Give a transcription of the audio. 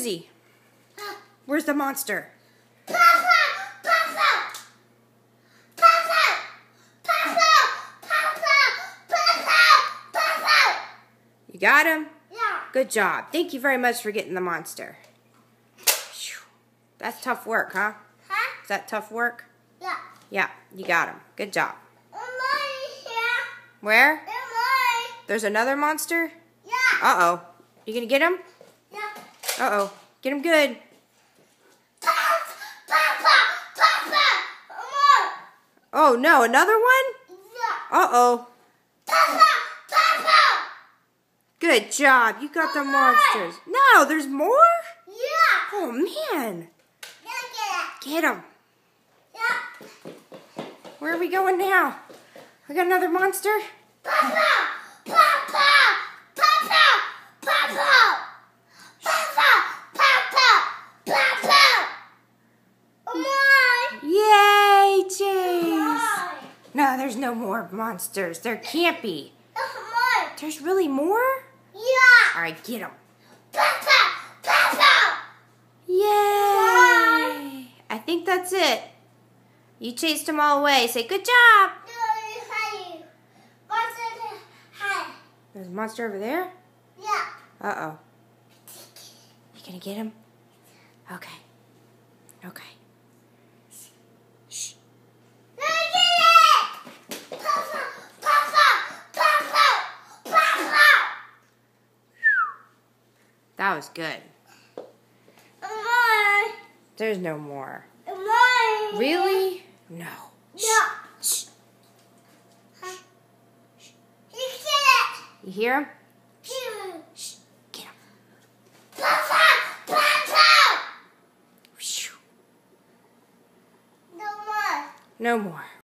he? Where's the monster? Papa! Papa! Papa! Papa! Papa! Papa! You got him? Yeah. Good job. Thank you very much for getting the monster. Phew. That's tough work, huh? Huh? Is that tough work? Yeah. Yeah, you got him. Good job. Mommy here. Where? Mommy. There's another monster? Yeah. Uh-oh. You gonna get him? Yeah. Uh-oh. Get him good. Papa! Papa! Mom. Oh, no. Another one? Yeah. Uh-oh. Papa! Papa! Good job. You got the monsters. No, there's more? Yeah. Oh, man. Get him. Yeah. Where are we going now? We got another monster? Papa! Papa! Papa! Papa! Papa! Papa! Papa! Mom. Yay, Chase. Mom. No, there's no more monsters. There can't be. Mom. There's really more? Yeah. All right, get him. Papa! Papa! Yay. I think that's it. You chased them all away. Say, good job. Hi. Hi. There's a monster over there? Yeah. Uh-oh. You gonna get him? Okay. Okay. Shh. Papa! Papa! Papa! Papa! That was good. Mom. There's no more. Mom. Really? No. Yeah. Shh. You get You hear him? it. Shh. Get him. Papa! Papa! Phew. No more. No more.